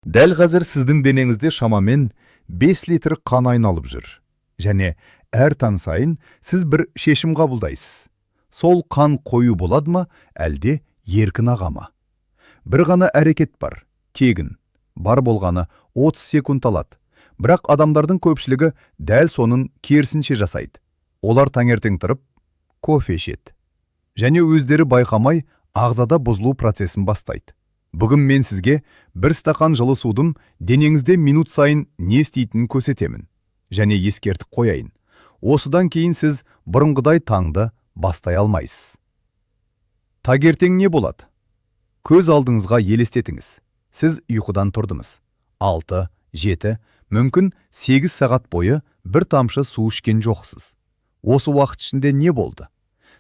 Дәл қазір сіздің денеңізде шамамен 5 литр қан айналып жүр. Және әр таң сайын сіз бір шешім қабылдайсыз. Сол қан қою болады ма, әлде еркін аға ма? Бір ғана әрекет бар, тегін. Бар болғаны 30 секунд алады. Бірақ адамдардың көпшілігі дәл соның керісінше жасайды. Олар таңертең тұрып, кофе ішеді. Және өздері байқамай ағзада бұзылу процесін бастайды. Бүгін мен сізге бір стақан жылы судың денеңізде минут сайын не істейтінін көрсетемін. Және ескертіп қояйын. Осыдан кейін сіз бұрынғыдай таңды бастай алмайсыз. Таңертең не болады? Көз алдыңызға елестетіңіз. Сіз ұйқыдан тұрдыңыз. 6, 7, мүмкін 8 сағат бойы бір тамшы су ішкен жоқсыз. Осы уақыт ішінде не болды?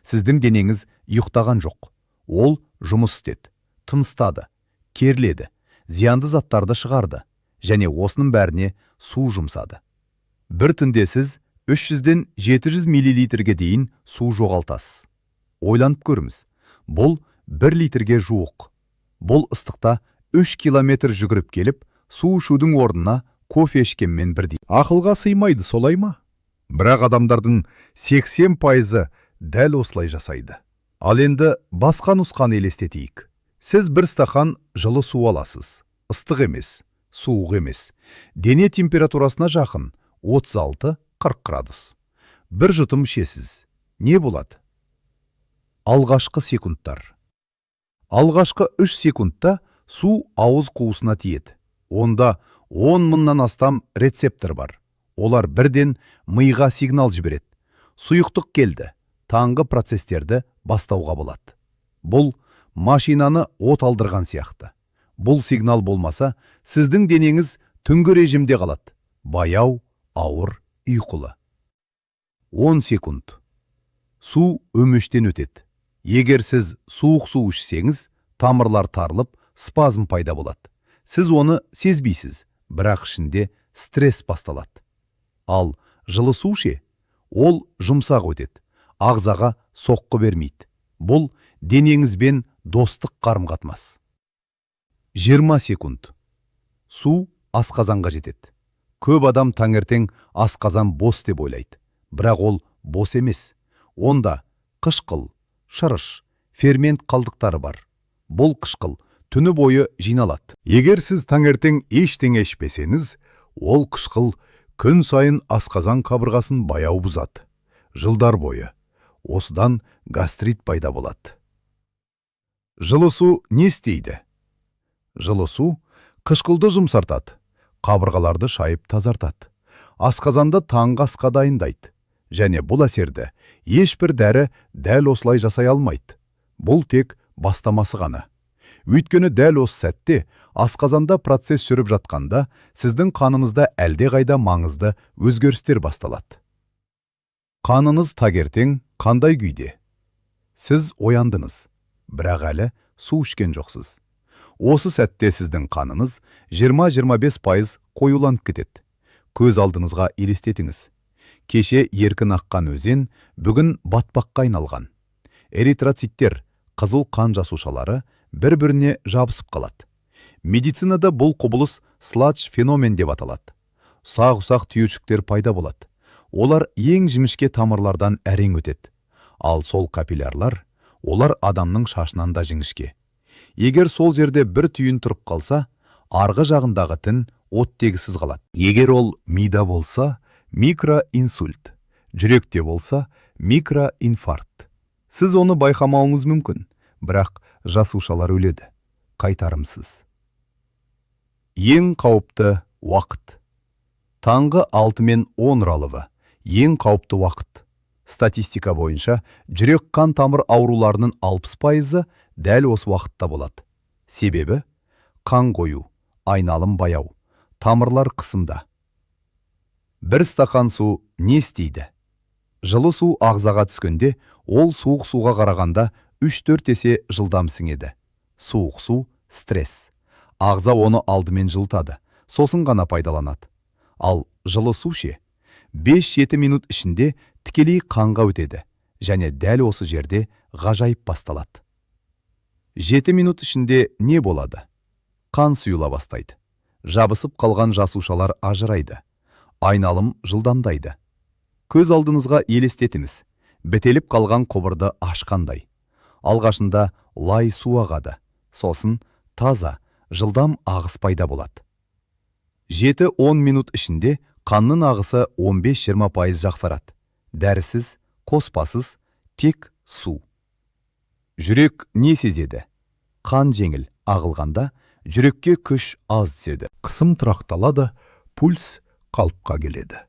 Сіздің денеңіз ұйықтаған жоқ. Ол жұмыс істеді, тыныстады, керледі, зиянды заттарды шығарды, және осының бәріне су жұмсады. Бір түнде сіз 300-ден 700 миллилитрге дейін су жоғалтасыз. Ойланып көріңіз, бұл 1 литрге жуық. Бұл ыстықта 3 километр жүгіріп келіп, су ішудің орнына кофе ішкенмен бірдей. Ақылға сыймайды, солай ма? Бірақ адамдардың 80% дәл осылай жасайды. Ал енді басқа нұсқаны елестетейік. Сіз бір стақан жылы су аласыз. Ыстық емес, суық емес. Дене температурасына жақын 36-40 градус. Бір жұтым ішесіз. Не болады? Алғашқы секундтар. Алғашқы 3 секундта су ауыз қуысына тиеді. Онда 10 мыңнан астам рецептор бар. Олар бірден миға сигнал жібереді. Сұйықтық келді. Таңғы процестерді бастауға болады. Бұл машинаны от алдырған сияқты. Бұл сигнал болмаса, сіздің денеңіз түнгі режимде қалады. Баяу, ауыр, ұйқылы. 10 секунд. Су өмештен өтеді. Егер сіз суық су ішсеңіз, тамырлар тарылып, спазм пайда болады. Сіз оны сезбейсіз, бірақ ішінде стресс басталады. Ал жылы су ше, ол жұмсақ өтеді. Ағзаға соққы бермейді. Бұл денеңізбен достық қарым-қатынас. 20 секунд. Су асқазанға жетеді. Көп адам таңертең асқазан бос деп ойлайды. Бірақ ол бос емес. Онда қышқыл, шырыш, фермент қалдықтары бар. Бұл қышқыл түні бойы жиналады. Егер сіз таңертең ештеңе ішпесеңіз, ол қышқыл күн сайын асқазан қабырғасын баяу бұзады. Жылдар бойы. Осыдан гастрит пайда болады. Жылы су не істейді? Жылы су қышқылды жұмсартады, қабырғаларды шайып тазартады. Асқазанды таңғы асқа дайындайды. Және бұл әсерді ешбір дәрі дәл осылай жасай алмайды. Бұл тек бастамасы ғана. Өйткені дәл осы сәтте асқазанда процесс жүріп жатқанда сіздің қаныңызда әлдеқайда маңызды өзгерістер басталады. Қаныңыз таңертең қандай күйде? Сіз ояндыңыз, бірақ әлі су ішкен жоқсыз. Осы сәтте сіздің қаныңыз 20-25% қоюланып кетеді. Көз алдыңызға елестетіңіз. Кеше еркін аққан өзен бүгін батпаққа айналған. Эритроциттер, қызыл қан жасушалары бір-біріне жабысып қалады. Медицинада бұл құбылыс сладж феномен деп аталады. Ұсақ-ұсақ түйіршіктер пайда болады. Олар ең жіңішке тамырлардан әрең өтеді. Ал сол капиллярлар, олар адамның шашынан да жіңішке. Егер сол жерде бір түйін тұрып қалса, арғы жағындағы тін оттегісіз қалады. Егер ол мида болса, микроинсульт. Жүректе болса, микроинфаркт. Сіз оны байқамауыңыз мүмкін, бірақ жасушалар өледі. Қайтарымсыз. Ең қауіпті уақыт. Таңғы 6 мен 10 аралығы. Ең қауіпті уақыт. Статистика бойынша, жүрек қан тамыр ауруларының 60% дәл осы уақытта болады. Себебі қан қою, айналым баяу, тамырлар қысымда. Бір стақан су не істейді? Жылы су ағзаға түскенде, ол суық суға қарағанда 3-4 есе жылдам сіңеді. Суық су – стресс. Ағза оны алдымен жылытады, сосын ғана пайдаланады. Ал жылы су ше, 5-7 минут ішінде тікелей қанға өтеді, және дәл осы жерде ғажайып басталады. 7 минут ішінде не болады? Қан сұйыла бастайды. Жабысып қалған жасушалар ажырайды. Айналым жылдамдайды. Көз алдыңызға елестетіңіз. Бітеліп қалған құбырды ашқандай. Алғашында лай су ағады. Сосын таза, жылдам ағыс пайда болады. 7-10 минут ішінде қанның ағысы 15-20% жақсарады. Дәрісіз, қоспасыз, тек су. Жүрек не сезеді? Қан жеңіл ағылғанда жүрекке күш аз түседі. Қысым тұрақталады, пульс қалыпқа келеді.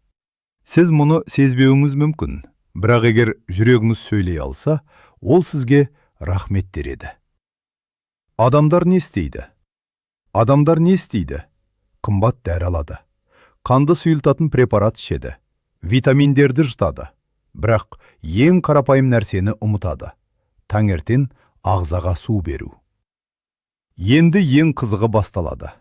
Сіз мұны сезбеуіңіз мүмкін, бірақ егер жүрегіңіз сөйлей алса, ол сізге рахмет дереді. Адамдар не істейді? Адамдар не істейді? Қымбат дәрі алады. Қанды сұйылтатын препарат ішеді. Витаминдерді жұтады. Бірақ ең қарапайым нәрсені ұмытады. Таңертең ағзаға су беру. Енді ең қызығы басталады.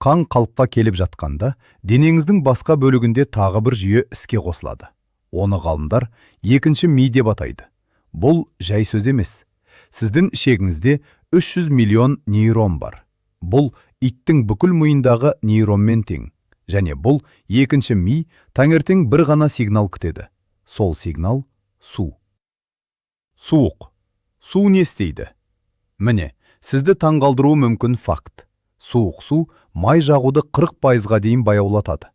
Қан қалыпқа келіп жатқанда, денеңіздің басқа бөлігінде тағы бір жүйе іске қосылады. Оны ғалымдар екінші ми деп атайды. Бұл жай сөз емес. Сіздің ішегіңізде 300 миллион нейрон бар. Бұл иттің бүкіл миындағы нейронмен тең. Және бұл екінші ми таңертең бір ғана сигнал күтеді. Сол сигнал су. Суық. Су не істейді? Міне, сізді таңғалдыруы мүмкін факт. Суық су май жағуды 40%-ға дейін баяулатады.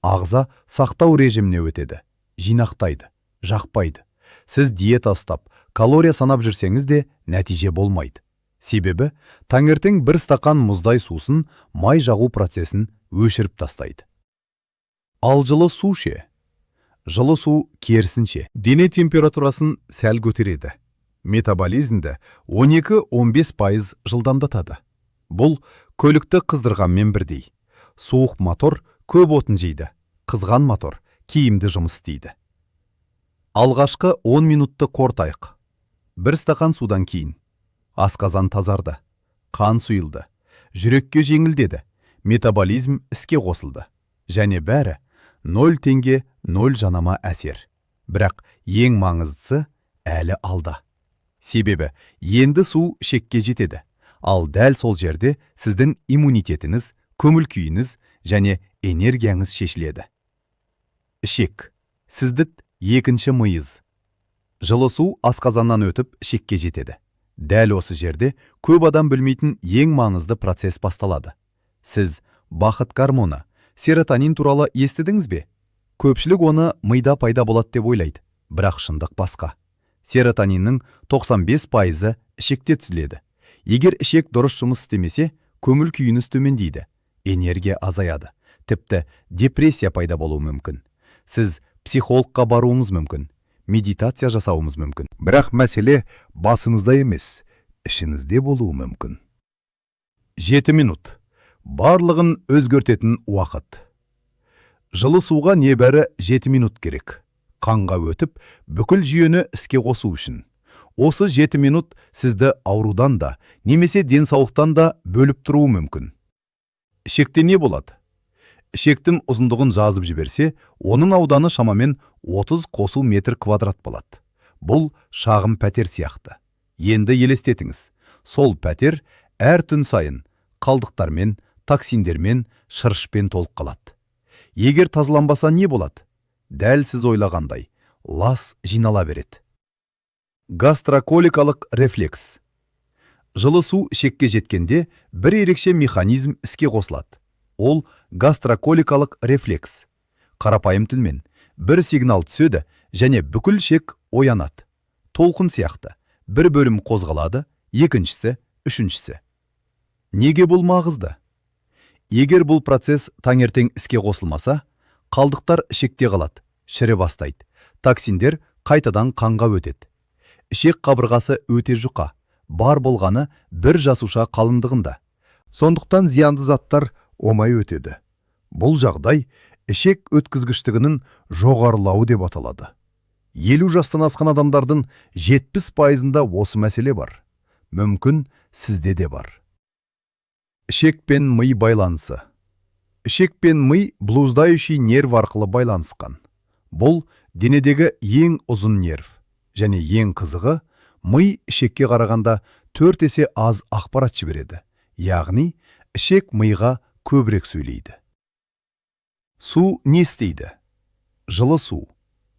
Ағза сақтау режиміне өтеді. Жинақтайды, жақпайды. Сіз диета ұстап, калория санап жүрсеңіз де нәтиже болмайды. Себебі, таңертең бір стақан мұздай сусын май жағу процесін өшіріп тастайды. Ал жылы су ше? Жылы су керісінше. Дене температурасын сәл көтереді. Метаболизмді 12-15% жылдамдатады. Бұл көлікті қыздырғанмен бірдей. Суық мотор көп отын жейді. Қызған мотор киімді жұмыс істейді. Алғашқы 10 минутты қортайық. Бір стақан судан кейін. Асқазан тазарды. Қан сұйылды. Жүрекке жеңілдеді. Метаболизм іске қосылды. Және бәрі 0 теңге 0 жанама әсер. Бірақ ең маңыздысы әлі алда. Себебі енді су ішекке жетеді. Ал дәл сол жерде сіздің иммунитетіңіз, көңіл күйіңіз және энергияңыз шешіледі. Ішек. Сіздің екінші миыңыз. Жылы су асқазаннан өтіп ішекке жетеді. Дәл осы жерде көп адам білмейтін ең маңызды процесс басталады. Сіз бақыт гормоны, серотонин туралы естідіңіз бе? Көпшілік оны мида пайда болады деп ойлайды, бірақ шындық басқа. Серотониннің 95%-ы ішекте түзіледі. Егер ішек дұрыс жұмыс істемесе, көңіл күйіңіз төмендейді, энергия азаяды, тіпті депрессия пайда болуы мүмкін. Сіз психологқа баруыңыз мүмкін, медитация жасауыңыз мүмкін. Бірақ мәселе басыңызда емес, ішіңізде болуы мүмкін. 7 минут. Барлығын өзгертетін уақыт. Жылы суға небәрі 7 минут керек. Қанға өтіп, бүкіл жүйені іске қосу үшін. Осы 7 минут сізді аурудан да, немесе денсаулықтан да бөліп тұруы мүмкін. Ішекте не болады? Ішектің ұзындығын жазып жіберсе, оның ауданы шамамен 30 қосыл метр квадрат болады. Бұл шағын пәтер сияқты. Енді елестетіңіз. Сол пәтер әр түн сайын қалдықтармен, токсиндермен, шырышпен толып қалады. Егер тазаланбаса не болады? Дәл сіз ойлағандай, лас жинала береді. Гастроколикалық рефлекс. Жылы су ішекке жеткенде бір ерекше механизм іске қосылады. Ол гастроколикалық рефлекс. Қарапайым тілмен бір сигнал түседі және бүкіл ішек оянады. Толқын сияқты. Бір бөлім қозғалады, екіншісі, үшіншісі. Неге бұл маңызды? Егер бұл процесс таңертең іске қосылмаса, қалдықтар ішекте қалады, шірі бастайды. Токсиндер қайтадан қанға өтеді. Ішек қабырғасы өте жұқа, бар болғаны бір жасуша қалыңдығында. Сондықтан зиянды заттар оңай өтеді. Бұл жағдай ішек өткізгіштігінің жоғарылауы деп аталады. 50 жастан асқан адамдардың 70%-ында осы мәселе бар. Мүмкін сізде де бар. Ішек пен ми байланысы. Ішек пен ми блуздающий нерв арқылы байланысқан. Бұл денедегі ең ұзын нерв. Және ең қызығы, ми ішекке қарағанда 4 есе аз ақпарат жібереді. Яғни, ішек миға көбірек сөйлейді. Су не істейді? Жылы су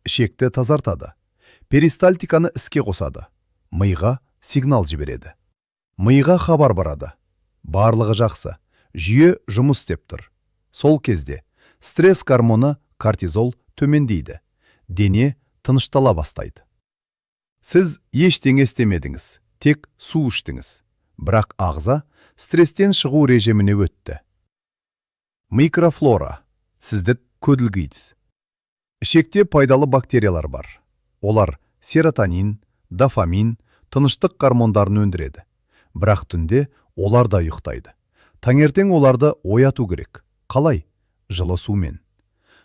ішекті тазартады. Перистальтиканы іске қосады. Миға сигнал жібереді. Миға хабар барады. Барлығы жақсы. Жүйе жұмыс істеп тұр. Сол кезде стресс гормоны кортизол төмендейді. Дене тыныштала бастайды. Сіз ештеңе істемедіңіз, тек су іштіңіз. Бірақ ағза стресстен шығу режиміне өтті. Микрофлора сізді көділгейді. Ішекте пайдалы бактериялар бар. Олар серотонин, дофамин, тыныштық гормондарын өндіреді. Бірақ түнде олар да ұйықтайды. Таңертең оларды ояту керек. Қалай? Жылы сумен.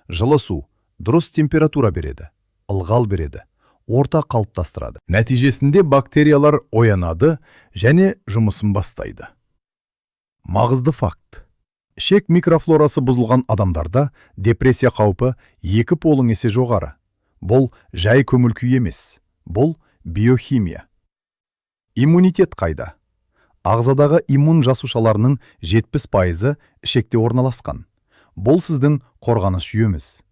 Жылы су дұрыс температура береді, ылғал береді, орта қалыптастырады. Нәтижесінде бактериялар оянады және жұмысын бастайды. Маңызды факт. Ішек микрофлорасы бұзылған адамдарда депрессия қаупі 2 есе жоғары. Бұл жай көңіл күй емес. Бұл биохимия. Иммунитет қайда? Ағзадағы иммун жасушаларының 70% ішекте орналасқан. Бұл сіздің қорғаныс жүйеміз.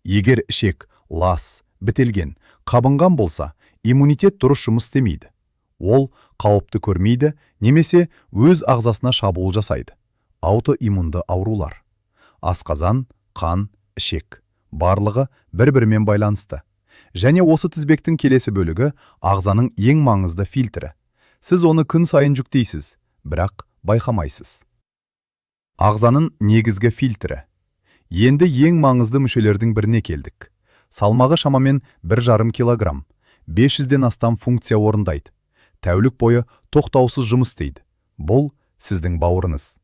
Егер ішек лас, бітелген, қабынған болса, иммунитет дұрыс жұмыс істемейді. Ол қауіпті көрмейді, немесе өз ағзасына шабуыл жасайды. Аутоиммунды аурулар. Асқазан, қан, ішек. Барлығы бір-бірімен байланысты. Және осы тізбектің келесі бөлігі ағзаның ең маңызды фильтрі. Сіз оны күн сайын жүктейсіз, бірақ байқамайсыз. Ағзаның негізгі фильтрі. Енді ең маңызды мүшелердің біріне келдік. Салмағы шамамен 1,5 килограмм, 500-ден астам функция орындайды. Тәулік бойы тоқтаусыз жұмыс істейді. Бұл сіздің бауырыңыз.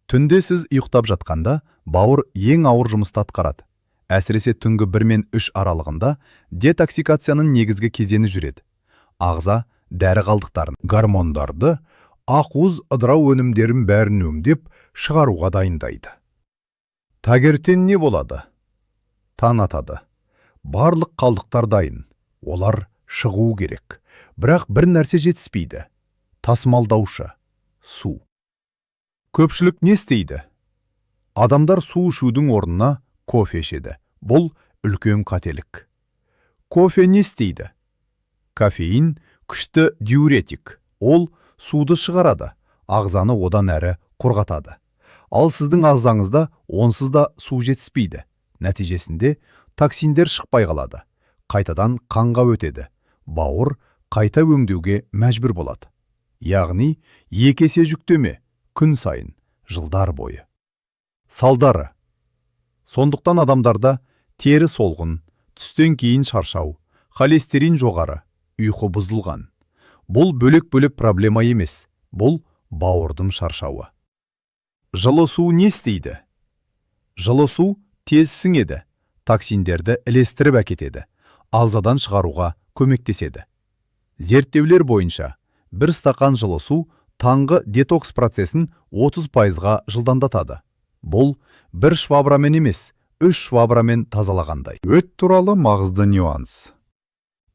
Түнде сіз ұйықтап жатқанда, бауыр ең ауыр жұмысты атқарады. Әсіресе түнгі 1 мен 3 аралығында детоксикацияның негізгі кезеңі жүреді. Ағза дәрі қалдықтарын, гормондарды, ақуыз ыдырау өнімдерін бәрін өңдеп шығаруға дайындайды. Таңертең не болады? Таң атады. Барлық қалдықтар дайын. Олар шығу керек. Бірақ бір нәрсе жетіспейді. Тасымалдаушы. Су. Көпшілік не істейді? Адамдар су ішудің орнына кофе ішеді. Бұл үлкен қателік. Кофе не істейді? Кофеин күшті диуретик. Ол суды шығарады, ағзаны одан әрі құрғатады. Ал сіздің ағзаңызда онсыз да су жетіспейді. Нәтижесінде токсиндер шықпай қалады. Қайтадан қанға өтеді. Бауыр қайта өңдеуге мәжбүр болады. Яғни 2 есе жүктеме күн сайын, жылдар бойы. Салдары. Сондықтан адамдарда тері солғын, түстен кейін шаршау, холестерин жоғары, ұйқы бұзылған. Бұл бөлек-бөлек проблема емес. Бұл бауырдың шаршауы. Жылы су не істейді? Жылы су тез сіңеді, токсиндерді ілестіріп әкетеді, ағзадан шығаруға көмектеседі. Зерттеулер бойынша, 1 стақан жылы су таңғы детокс процесін 30%-ға жылдамдатады. Бұл 1 швабрамен емес, 3 швабрамен тазалағандай. Өт туралы маңызды нюанс.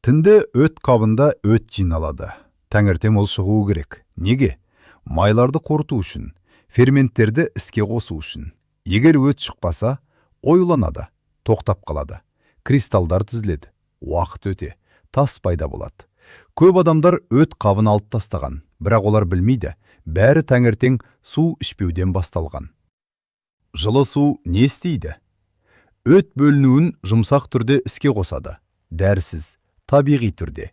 Түнде өт қабында өт жиналады. Таңертең ол шығуы керек. Неге? Майларды қорыту үшін, ферменттерді іске қосу үшін. Егер өт шықпаса, ойланады, тоқтап қалады. Кристалдар түзіледі. Уақыт өте, тас пайда болады. Көп адамдар өт қабын алып тастаған, бірақ олар білмейді, бәрі таңертең су ішпеуден басталған. Жылы су не істейді? Өт бөлінуін жұмсақ түрде іске қосады. Дәрсіз, табиғи түрде.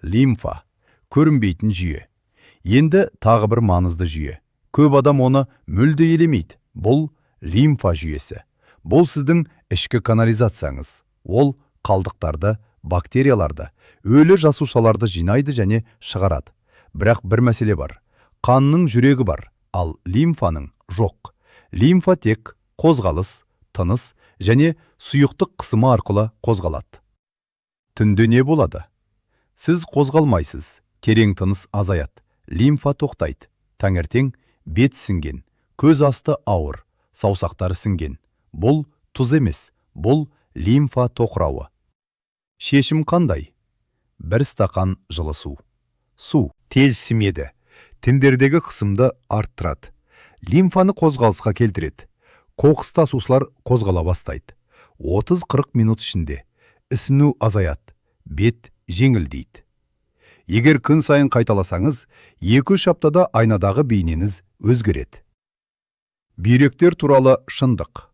Лимфа, көрінбейтін жүйе. Енді тағы бір маңызды жүйе. Көп адам оны мүлде елемейді. Бұл лимфа жүйесі. Бұл сіздің ішкі канализацияңыз. Ол қалдықтарды, бактерияларды, өлі жасушаларды жинайды және шығарады. Бірақ бір мәселе бар. Қанның жүрегі бар, ал лимфаның жоқ. Лимфа тек қозғалыс, тыныс және сұйықтық қысымы арқылы қозғалады. Түнде не болады? Сіз қозғалмайсыз, терең тыныс азаяды, лимфа тоқтайды. Таңертең бет сіңген, көз асты ауыр, саусақтары сіңген. Бұл тұз емес, бұл лимфа тоқырауы. Шешім қандай? 1 стақан жылы су. Су тез сімеді, тіндердегі қысымды арттырады. лимфаны қозғалысқа келтіреді. Қоқыс тасушылар қозғала бастайды. 30-40 минут ішінде ісіну азаяды, бет жеңілдейді. Егер күн сайын қайталасаңыз, 2-3 аптада айнадағы бейнеңіз өзгереді. Бүйректер туралы шындық.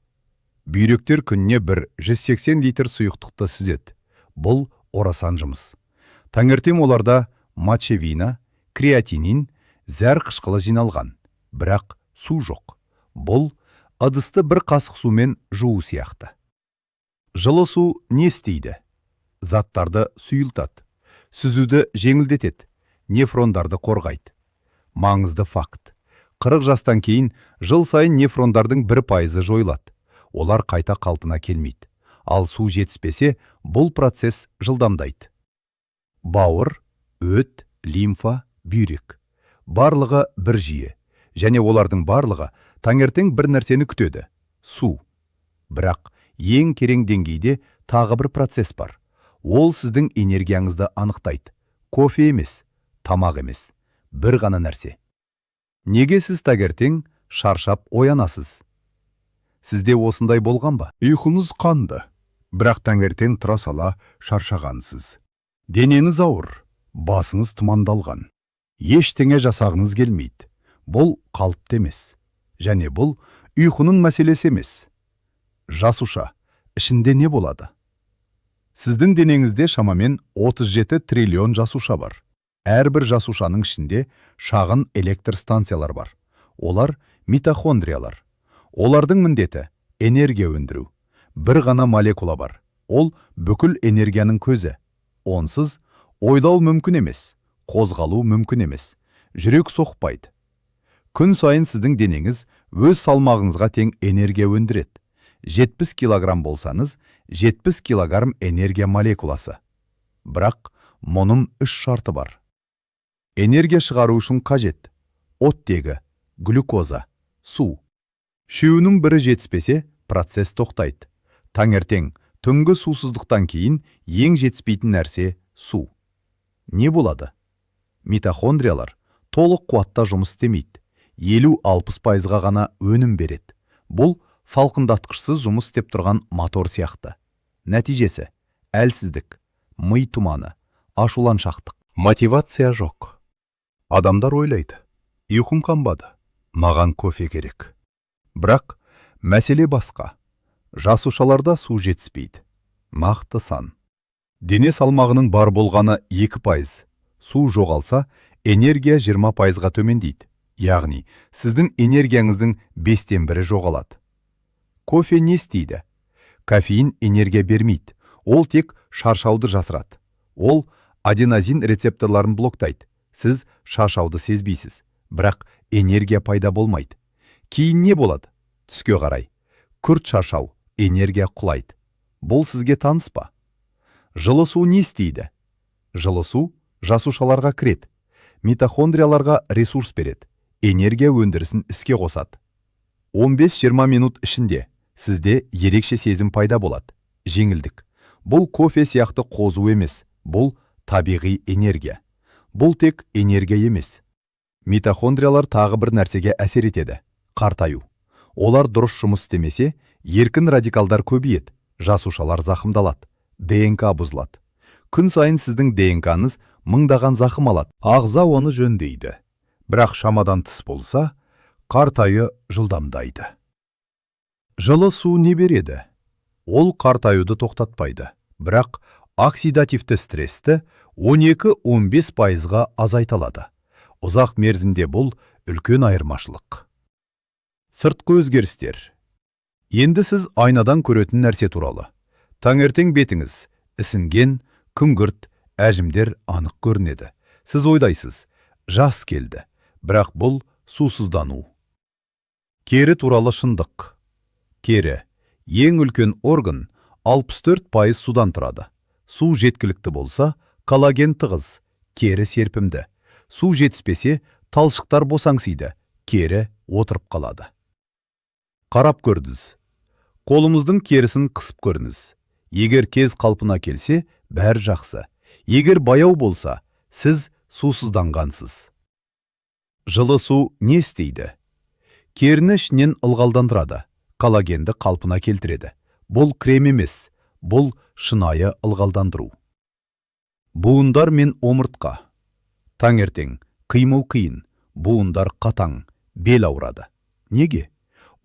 Бүйректер күніне 180 литр сұйықтықты сүзеді. Бұл орасан жұмыс. Таңертең оларда мочевина, креатинин, зәр қышқылы жиналған, бірақ су жоқ. Бұл ыдысты бір қасық сумен жуу сияқты. Жылы су не істейді? Заттарды сұйылтады, сүзуді жеңілдетеді, нефрондарды қорғайды. Маңызды факт. 40 жастан кейін жыл сайын нефрондардың 1% жойылады. Олар қайта қалпына келмейді. Ал су жетіспесе, бұл процесс жылдамдайды. Бауыр, өт, лимфа, бүйрек. Барлығы бір жүйе. Және олардың барлығы таңертең бір нәрсені күтеді. Су. Бірақ ең керең деңгейде тағы бір процесс бар. Ол сіздің энергияңызды анықтайды. Кофе емес, тамақ емес. Бір ғана нәрсе. Неге сіз таңертең шаршап оянасыз? Сізде осындай болған ба? Ұйқыңыз қанды, бірақ таңертең тұра сала шаршағансыз. Денеңіз ауыр, басыңыз тұмандалған. Ештеңе жасағыңыз келмейді. Бұл қалыпты емес. Және бұл ұйқының мәселесі емес. Жасуша, ішінде не болады? Сіздің денеңізде шамамен 37 триллион жасуша бар. Әрбір жасушаның ішінде шағын электр станциялар бар. Олар митохондриялар. Олардың міндеті энергия өндіру. Бір ғана молекула бар. Ол бүкіл энергияның көзі. Онсыз ойлау мүмкін емес, қозғалу мүмкін емес. Жүрек соқпайды. Күн сайын сіздің денеңіз өз салмағыңызға тең энергия өндіреді. 70 килограмм болсаңыз, 70 килограмм энергия молекуласы. Бірақ мұның 3 шарты бар. Энергия шығару үшін қажет: оттегі, глюкоза, су. Үшеуінің бірі жетіспесе, процесс тоқтайды. Таңертең, түнгі сусыздықтан кейін ең жетіспейтін нәрсе су. Не болады? Митохондриялар толық қуатта жұмыс істемейді. 50-60%-ға ғана өнім береді. Бұл салқындатқышсыз жұмыс істеп тұрған мотор сияқты. Нәтижесі: әлсіздік, ми тұманы, ашуланшақтық. Мотивация жоқ. Адамдар ойлайды: ұйқым қанбады, маған кофе керек. Бірақ мәселе басқа. Жасушаларда су жетіспейді. Нақты сан. Дене салмағының бар болғаны 2%. Су жоғалса, энергия 20%-ға төмендейді. Яғни, сіздің энергияңыздың 5-тен 1-і жоғалады. Кофе не істейді? Кофеин энергия бермейді. Ол тек шаршауды жасырады. Ол аденозин рецепторларын блоктайды. Сіз шаршауды сезбейсіз, бірақ энергия пайда болмайды. Кейін не болады? Түске қарай күрт шаршау, энергия құлайды. Бұл сізге таныс па? Жылы су не істейді? Жылы су жасушаларға кіреді, митохондрияларға ресурс береді, энергия өндірісін іске қосады. 15-20 минут ішінде сізде ерекше сезім пайда болады. Жеңілдік. Бұл кофе сияқты қозу емес, бұл табиғи энергия. Бұл тек энергия емес. Митохондриялар тағы бір нәрсеге әсер етеді: қартаю. Олар дұрыс жұмыс істемесе, еркін радикалдар көбейеді, жасушалар зақымдалады, ДНК бұзылады. Күн сайын сіздің ДНК-ңыз мыңдаған зақым алады. Ағза оны жөндейді. Бірақ шамадан тыс болса, қартаю жылдамдайды. Жылы су не береді? Ол қартаюды тоқтатпайды, бірақ оксидативті стрессті 12-15%-ға азайталады. Ұзақ мерзімде бұл үлкен айырмашылық. Сыртқы өзгерістер. Енді сіз айнадан көретін нәрсе туралы. Таңертең бетіңіз ісінген, күңгірт, әжімдер анық көрінеді. Сіз ойлайсыз: жас келді. Бірақ бұл сусыздану. Кері туралы шындық. Кері ең үлкен орган, 64% судан тұрады. Су жеткілікті болса, коллаген тығыз, кері серпімді. Су жетіспесе, талшықтар босаңсиды, кері отырып қалады. Қарап көрдіңіз. Қолымыздың керісін қысып көріңіз. Егер кез қалпына келсе, бәрі жақсы. Егер баяу болса, сіз сусызданғансыз. Жылы су не істейді? Теріні ішінен ылғалдандырады, коллагенді қалпына келтіреді. Бұл крем емес, бұл шынайы ылғалдандыру. Буындар мен омыртқа. Таңертең қимыл қиын, буындар қатаң, бел ауырады. Неге?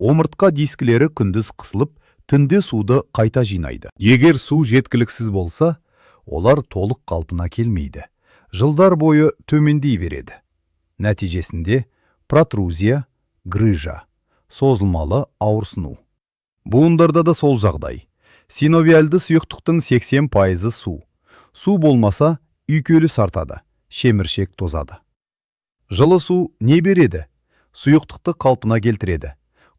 Омыртқа дискілері күндіз қысылып, түнде суды қайта жинайды. Егер су жеткіліксіз болса, олар толық қалпына келмейді. Жылдар бойы төмендей береді. Нәтижесінде протрузия, грыжа, созылмалы ауырсыну. Буындарда да сол жағдай. Синовиальды сұйықтықтың 80% су. Су болмаса, үйкелі сартады, шеміршек тозады. Жылы су не береді? Сұйықтықты қалпына келтіреді.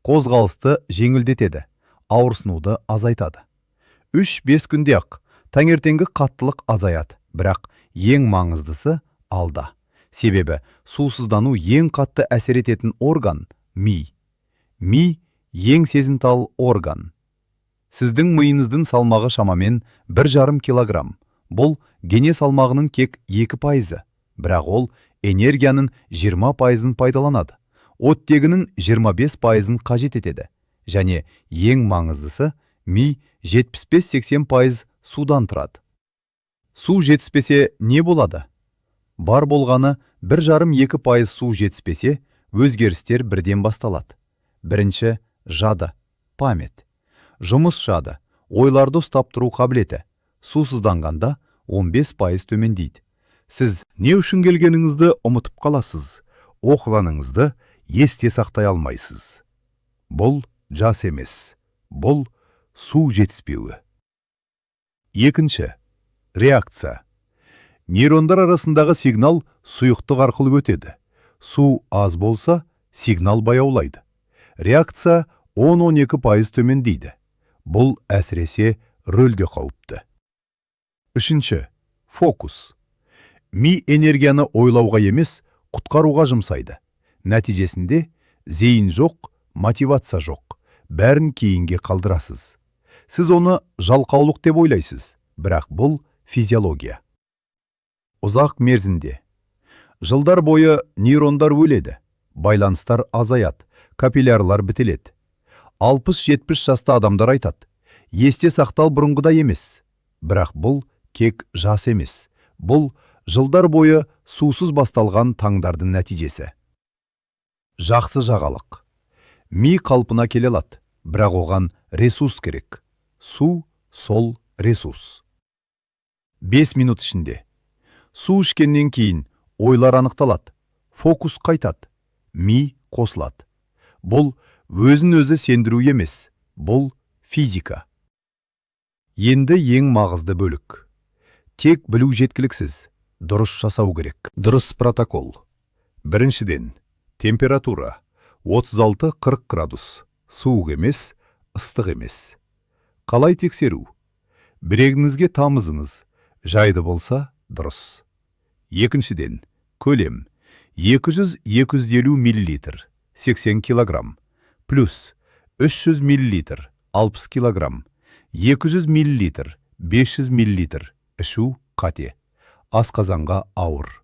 Қозғалысты жеңілдетеді. Ауырсынуды азайтады. 3-5 күнде ақ таңертеңгі қаттылық азаяды, бірақ ең маңыздысы алда. Себебі сусыздану ең қатты әсер ететін орган ми. Ми ең сезімтал орган. Сіздің миыңыздың салмағы шамамен 1,5 килограмм. Бұл дене салмағының тек 2%, бірақ ол энергияның 20%-ын пайдаланады. Оттегінің 25%-ын қажет етеді. Және ең маңыздысы, ми 75-80% судан тұрады. Су жетіспесе не болады? Бар болғаны 1,5-2% су жетіспесе, өзгерістер бірден басталады. Бірінші, жады, памет. Жұмыс жады, ойларды ұстап тұру қабілеті. Сусызданғанда 15% төмендейді. Сіз не үшін келгеніңізді ұмытып қаласыз, оқығаныңызды есте сақтай алмайсыз. Бұл жас емес, бұл су жетіспеуі. Екінші, реакция. Нейрондар арасындағы сигнал сұйықтық арқылы өтеді. Су аз болса, сигнал баяулайды. Реакция 10-12% төмендейді. Бұл әсіресе рөлге қауіпті. Үшінші, фокус. Ми энергияны ойлауға емес, құтқаруға жұмсайды. Нәтижесінде зейін жоқ, мотивация жоқ. Бәрін кейінге қалдырасыз. Сіз оны жалқаулық деп ойлайсыз, бірақ бұл физиология. Ұзақ мерзімде. Жылдар бойы нейрондар өледі, байланыстар азаяды, капиллярлар бітеледі. 60-70 жаста адамдар айтады, есте сақтау бұрынғыдай емес. Бірақ бұл кек жас емес. Бұл жылдар бойы сусыз басталған таңдардың нәтижесі. Жақсы жағалық. Ми қалпына келе алады, бірақ оған ресурс керек. Су сол ресурс. 5 минут ішінде. Су ішкеннен кейін ойлар анықталады, фокус қайтады, ми қосылады. Бұл өзін өзі сендіру емес, бұл физика. Енді ең маңызды бөлік. Тек білу жеткіліксіз, дұрыс жасау керек. Дұрыс протокол. Біріншіден, температура 36-40 градус. Суық емес, ыстық емес. Қалай тексеру? Бірегіңізге тамызыңыз, жайды болса дұрыс. Екіншіден, көлем 200-250 мл, 80 килограмм, плюс 300 мл, 60 килограмм, 200 мл, 500 мл, ішу қате. Асқазанға ауыр.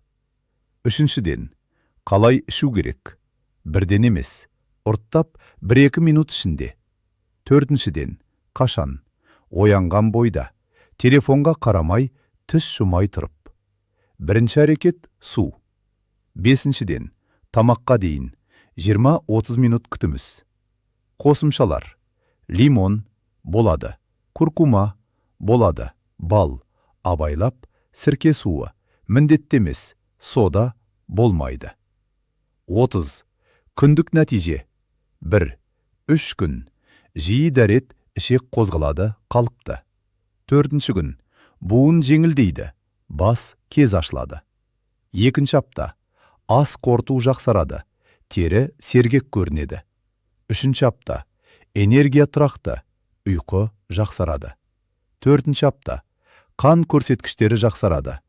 Үшіншіден, қалай ішу керек? Бірден емес, ұрттап 1-2 минут ішінде. Төртіншіден, қашан? Оянған бойда, телефонға қарамай, тіс жұмай тұрып. Бірінші әрекет су. Бесіншіден, тамаққа дейін 20-30 минут күтіміз. Қосымшалар. Лимон болады, куркума болады, бал, абайлап, сірке суы, міндетті емес, сода болмайды. 30. Күндік нәтиже. 1. 3 күн. Жиі дәрет, ішек қозғалады, қалыпты. 4-ші күн. Буын жеңілдейді, бас кез ашылады. 2-ші апта. Ас қорыту жақсарады, тері сергек көрінеді. 3-ші апта. Энергия тұрақты, ұйқы жақсарады. 4-ші апта. Қан көрсеткіштері жақсарады,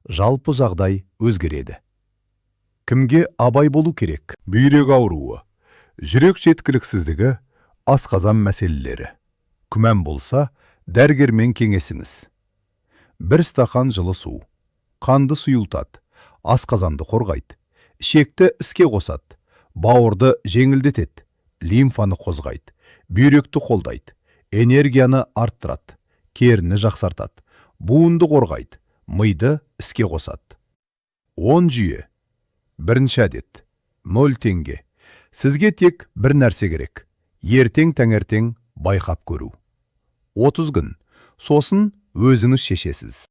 жалпы жағдай өзгереді. Кімге абай болу керек? Бүйрек ауруы, жүрек жеткіліксіздігі, асқазан мәселелері. Күмән болса, дәрігермен кеңесіңіз. 1 стақан жылы су. Қанды сұйылтады, асқазанды қорғайды, ішекті іске қосады, бауырды жеңілдетеді, лимфаны қозғайды, бүйректі қолдайды, энергияны арттырады, керіні жақсартады, буынды қорғайды, миды іске қосады. 10 жүйе. Бірінші әдет. 0 теңге. Сізге тек бір нәрсе керек. Ертең таңертең байқап көру. 30 күн. Сосын өзіңіз шешесіз.